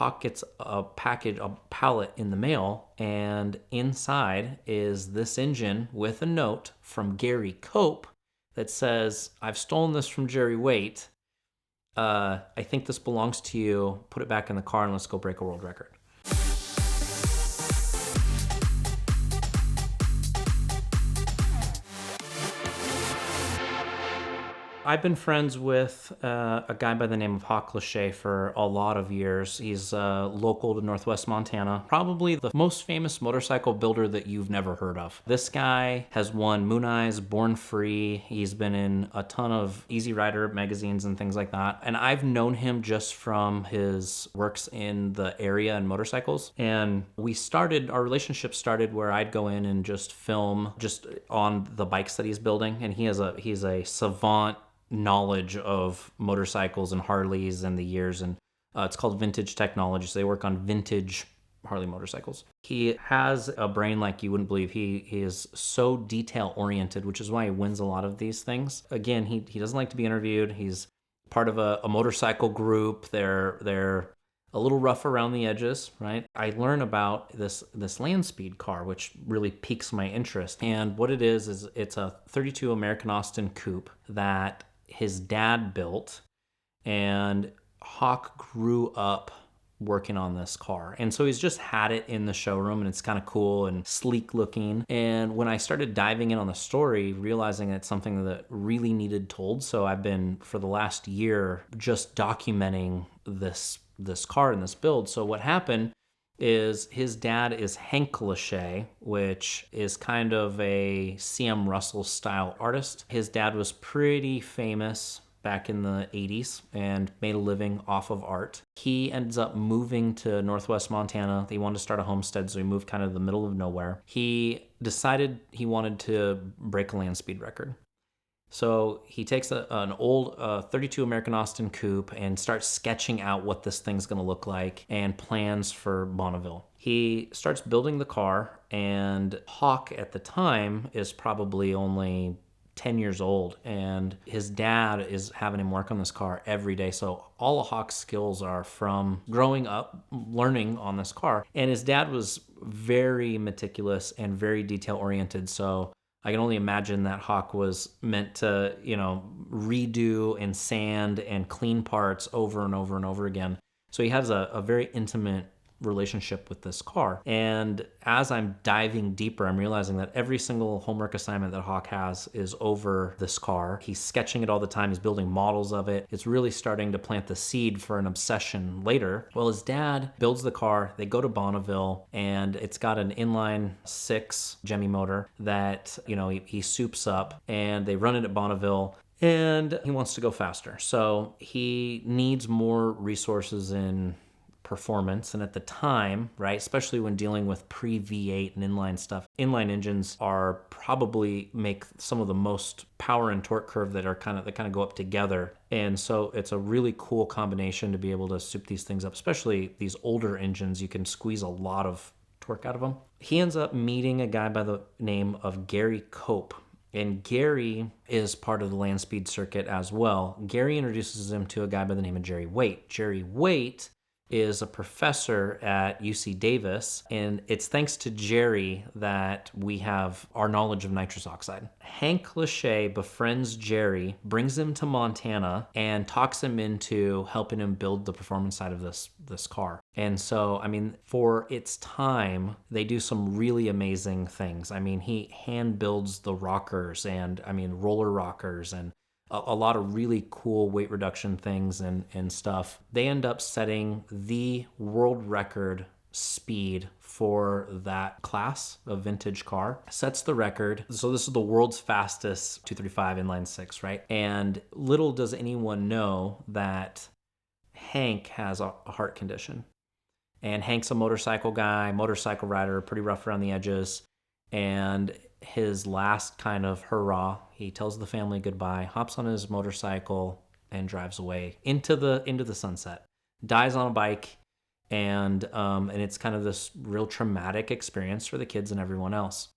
Hawk gets a pallet in the mail, and inside is this engine with a note from Gary Cope that says, "I've stolen this from Jerry Waite. I think this belongs to you. Put it back in the car and let's go break a world record." I've been friends with a guy by the name of Hawk Lachey for a lot of years. He's local to Northwest Montana, probably the most famous motorcycle builder that you've never heard of. This guy has won Moon Eyes, Born Free. He's been in a ton of Easy Rider magazines and things like that. And I've known him just from his works in the area and motorcycles. And our relationship started where I'd go in and just film just on the bikes that he's building. And he's a savant knowledge of motorcycles and Harleys and the years, and it's called Vintage Technology. So they work on vintage Harley motorcycles. He has a brain like you wouldn't believe. He is so detail oriented, which is why he wins a lot of these things. Again, he doesn't like to be interviewed. He's part of a motorcycle group. They're a little rough around the edges, right? I learn about this land speed car, which really piques my interest. And what it is it's a 32 American Austin coupe that his dad built, and Hawk grew up working on this car. And so he's just had it in the showroom, and it's kind of cool and sleek looking. And when I started diving in on the story, realizing it's something that really needed told, so I've been, for the last year, just documenting this car and this build. So what happened is his dad is Hank Lachey, which is kind of a C.M. Russell style artist. His dad was pretty famous back in the 80s and made a living off of art. He ends up moving to Northwest Montana. He wanted to start a homestead, so he moved kind of the middle of nowhere. He decided he wanted to break a land speed record. So he takes an old 32 American Austin coupe and starts sketching out what this thing's going to look like and plans for Bonneville. He starts building the car, and Hawk at the time is probably only 10 years old, and his dad is having him work on this car every day. So all of Hawk's skills are from growing up, learning on this car. And his dad was very meticulous and very detail oriented. So I can only imagine that Hawk was meant to, redo and sand and clean parts over and over and over again. So he has a very intimate relationship with this car. And as I'm diving deeper, I'm realizing that every single homework assignment that Hawk has is over this car. He's sketching it all the time. He's building models of it. It's really starting to plant the seed for an obsession later. Well, his dad builds the car. They go to Bonneville, and it's got an inline 6 Jemmy motor that, he soups up, and they run it at Bonneville. And he wants to go faster. So he needs more resources in performance. And at the time, right, especially when dealing with pre-V8 and inline stuff, inline engines are probably make some of the most power and torque curve that kind of go up together. And so it's a really cool combination to be able to soup these things up, especially these older engines. You can squeeze a lot of torque out of them. He ends up meeting a guy by the name of Gary Cope. And Gary is part of the land speed circuit as well. Gary introduces him to a guy by the name of Jerry Waite. Jerry Waite is a professor at UC Davis, and it's thanks to Jerry that we have our knowledge of nitrous oxide. Hank Lachey befriends Jerry, brings him to Montana, and talks him into helping him build the performance side of this car. And so, for its time, they do some really amazing things. He hand builds the rockers and, roller rockers and a lot of really cool weight reduction things and stuff. They end up setting the world record speed for that class of vintage car. Sets the record. So this is the world's fastest 235 inline 6, right? And little does anyone know that Hank has a heart condition. And Hank's a motorcycle guy, motorcycle rider, pretty rough around the edges. And his last kind of hurrah, he tells the family goodbye, hops on his motorcycle, and drives away into the sunset. Dies on a bike, and it's kind of this real traumatic experience for the kids and everyone else.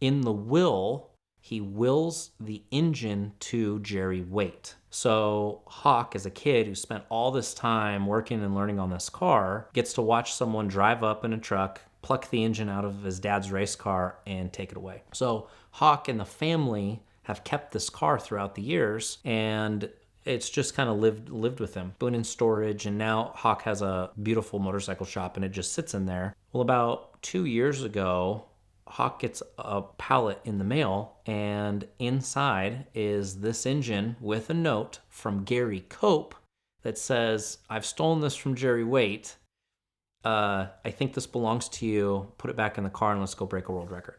In the will, he wills the engine to Jerry Waite. So Hawk, as a kid who spent all this time working and learning on this car, gets to watch someone drive up in a truck, pluck the engine out of his dad's race car, and take it away. So Hawk and the family have kept this car throughout the years, and it's just kind of lived with him. Been in storage, and now Hawk has a beautiful motorcycle shop, and it just sits in there. Well, about 2 years ago, Hawk gets a pallet in the mail, and inside is this engine with a note from Gary Cope that says, "I've stolen this from Jerry Waite. I think this belongs to you. Put it back in the car and let's go break a world record."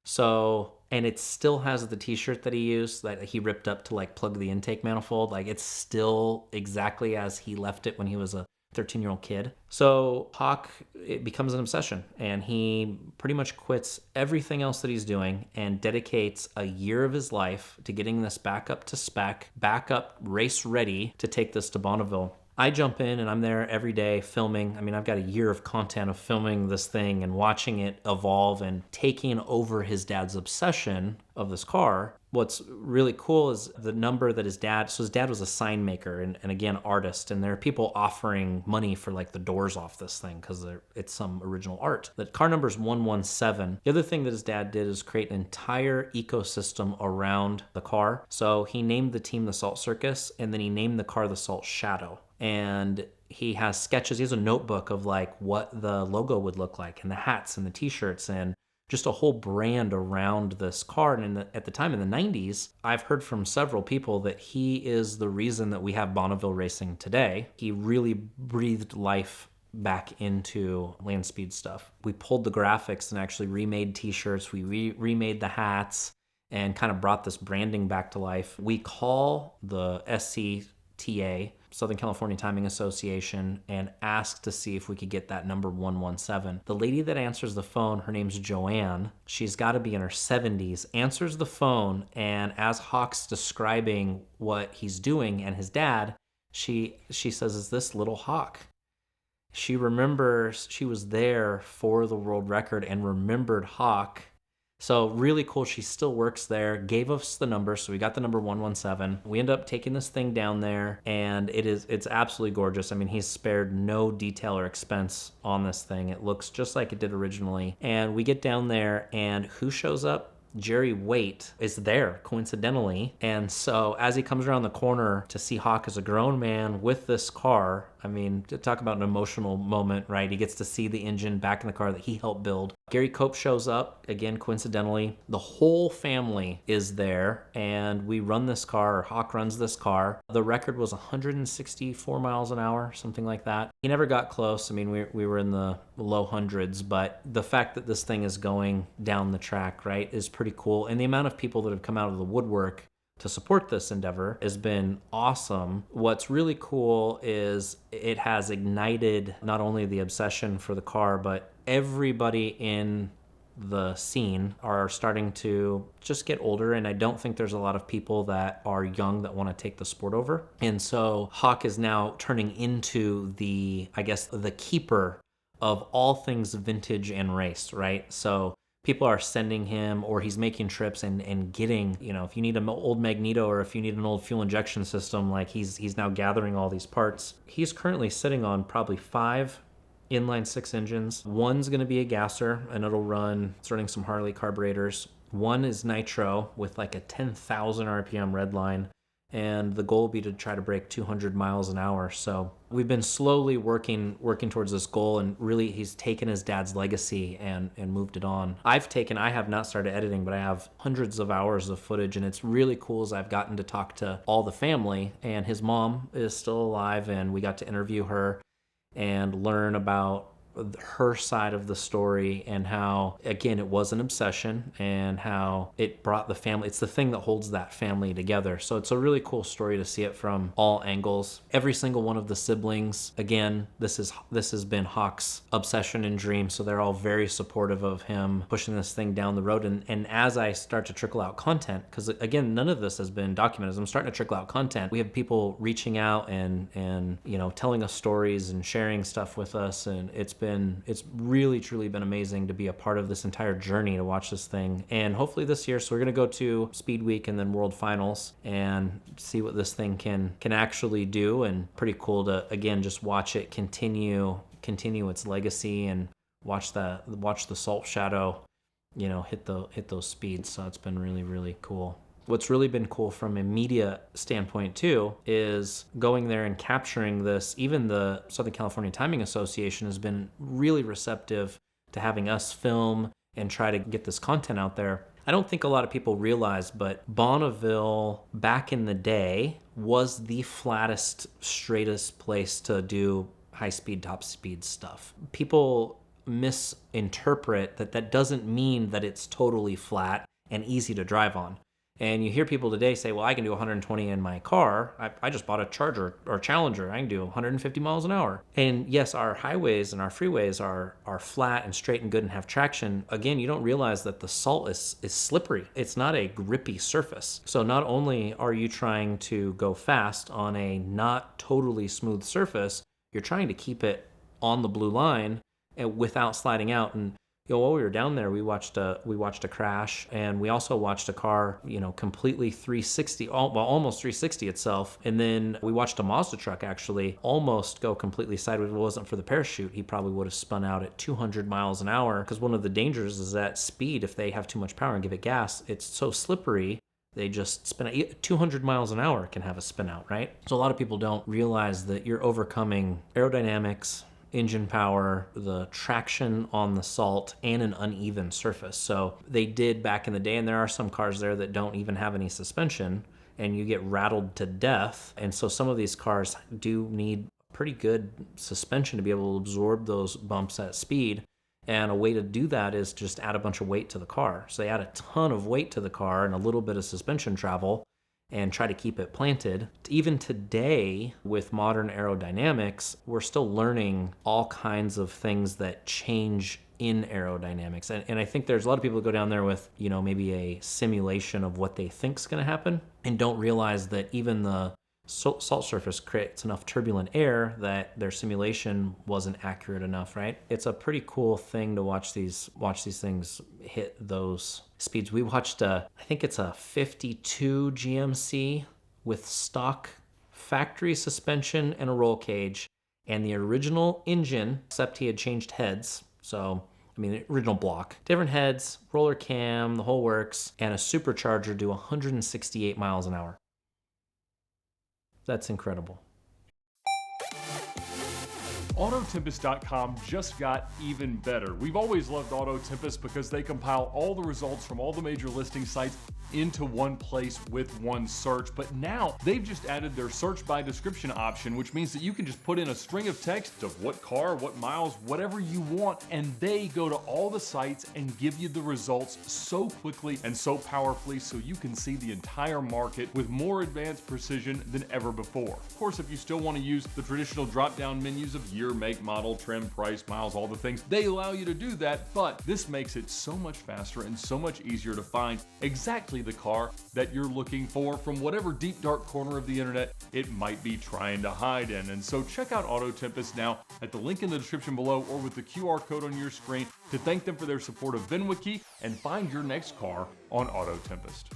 So, and it still has the t-shirt that he used that he ripped up to like plug the intake manifold. Like, it's still exactly as he left it when he was a 13-year-old kid. So Hawk, it becomes an obsession, and he pretty much quits everything else that he's doing and dedicates a year of his life to getting this back up to spec, back up race ready to take this to Bonneville. I jump in and I'm there every day filming. I mean, I've got a year of content of filming this thing and watching it evolve and taking over his dad's obsession of this car. What's really cool is the number that his dad was a sign maker and again, artist. And there are people offering money for like the doors off this thing because it's some original art. The car number is 117. The other thing that his dad did is create an entire ecosystem around the car. So he named the team the Salt Circus, and then he named the car the Salt Shadow. And he has sketches. He has a notebook of like what the logo would look like, and the hats and the t-shirts, and just a whole brand around this car. And at the time in the 90s, I've heard from several people that he is the reason that we have Bonneville racing today. He really breathed life back into land speed stuff. We pulled the graphics and actually remade t-shirts. We remade the hats and kind of brought this branding back to life. We call the SCTA, Southern California Timing Association, and ask to see if we could get that number 117. The lady that answers the phone, her name's Joanne. She's got to be in her 70s, answers the phone, and as Hawk's describing what he's doing and his dad, she says, "Is this little Hawk?" She remembers she was there for the world record and remembered Hawk. So really cool. She still works there, gave us the number. So we got the number 117. We end up taking this thing down there, and it's absolutely gorgeous. I mean, he's spared no detail or expense on this thing. It looks just like it did originally. And we get down there, and who shows up? Jerry Waite is there, coincidentally. And so as he comes around the corner to see Hawk as a grown man with this car, I mean, to talk about an emotional moment, right? He gets to see the engine back in the car that he helped build. Gary Cope shows up, again, coincidentally. The whole family is there, and we run this car, or Hawk runs this car. The record was 164 miles an hour, something like that. He never got close. I mean, we were in the low hundreds, but the fact that this thing is going down the track, right, is pretty cool. And the amount of people that have come out of the woodwork to support this endeavor has been awesome. What's really cool is it has ignited not only the obsession for the car, but everybody in the scene are starting to just get older, and I don't think there's a lot of people that are young that want to take the sport over. And so Hawk is now turning into the keeper of all things vintage and race, right? So people are sending him, or he's making trips and getting, if you need an old magneto or if you need an old fuel injection system, like he's now gathering all these parts. He's currently sitting on probably 5 inline 6 engines. One's going to be a gasser, and it's running some Harley carburetors. One is nitro with like a 10,000 RPM red line, and the goal will be to try to break 200 miles an hour. So we've been slowly working towards this goal, and really he's taken his dad's legacy and moved it on. I have not started editing, but I have hundreds of hours of footage, and it's really cool as I've gotten to talk to all the family, and his mom is still alive, and we got to interview her and learn about her side of the story, and how, again, it was an obsession, and how it brought the family. It's the thing that holds that family together. So it's a really cool story to see it from all angles. Every single one of the siblings, again, this has been Hawk's obsession and dream, so they're all very supportive of him pushing this thing down the road. And as I start to trickle out content, because again, none of this has been documented, as I'm starting to trickle out content, we have people reaching out and telling us stories and sharing stuff with us, and it's been it's really truly been amazing to be a part of this entire journey to watch this thing. And hopefully this year, so we're gonna go to Speed Week and then World Finals and see what this thing can actually do. And pretty cool to again just watch it continue its legacy and watch the Salt Shadow, you know, hit those speeds. So it's been really, really cool. What's really been cool from a media standpoint too is going there and capturing this. Even the Southern California Timing Association has been really receptive to having us film and try to get this content out there. I don't think a lot of people realize, but Bonneville back in the day was the flattest, straightest place to do high-speed, top-speed stuff. People misinterpret that doesn't mean that it's totally flat and easy to drive on. And you hear people today say, well, I can do 120 in my car. I just bought a Charger or Challenger. I can do 150 miles an hour. And yes, our highways and our freeways are flat and straight and good and have traction. Again, you don't realize that the salt is slippery. It's not a grippy surface. So not only are you trying to go fast on a not totally smooth surface, you're trying to keep it on the blue line and without sliding out. And you know, while we were down there, we watched a crash, and we also watched a car, you know, completely 360, almost 360 itself. And then we watched a Mazda truck actually almost go completely sideways. If it wasn't for the parachute, he probably would have spun out at 200 miles an hour. Because one of the dangers is that speed, if they have too much power and give it gas, it's so slippery. They just spin out. 200 miles an hour can have a spin out, right? So a lot of people don't realize that you're overcoming aerodynamics, engine power, the traction on the salt, and an uneven surface. So they did back in the day, and there are some cars there that don't even have any suspension, and you get rattled to death. And so some of these cars do need pretty good suspension to be able to absorb those bumps at speed. And a way to do that is just add a bunch of weight to the car. So they add a ton of weight to the car and a little bit of suspension travel and try to keep it planted. Even today, with modern aerodynamics, we're still learning all kinds of things that change in aerodynamics. And I think there's a lot of people who go down there with, you know, maybe a simulation of what they think is going to happen and don't realize that even the salt surface creates enough turbulent air that their simulation wasn't accurate enough, right? It's a pretty cool thing to watch these things hit those speeds. We watched I think it's a 52 GMC with stock factory suspension and a roll cage and the original engine, except he had changed heads. So I mean, the original block, different heads, roller cam, the whole works, and a supercharger do 168 miles an hour. That's incredible. Autotempest.com just got even better. We've always loved Autotempest because they compile all the results from all the major listing sites into one place with one search. But now they've just added their search by description option, which means that you can just put in a string of text of what car, what miles, whatever you want, and they go to all the sites and give you the results so quickly and so powerfully so you can see the entire market with more advanced precision than ever before. Of course, if you still want to use the traditional drop-down menus of year, make, model, trim, price, miles, all the things, they allow you to do that, but this makes it so much faster and so much easier to find exactly the car that you're looking for from whatever deep dark corner of the internet it might be trying to hide in. And so check out Auto Tempest now at the link in the description below or with the QR code on your screen to thank them for their support of VINwiki and find your next car on Auto Tempest.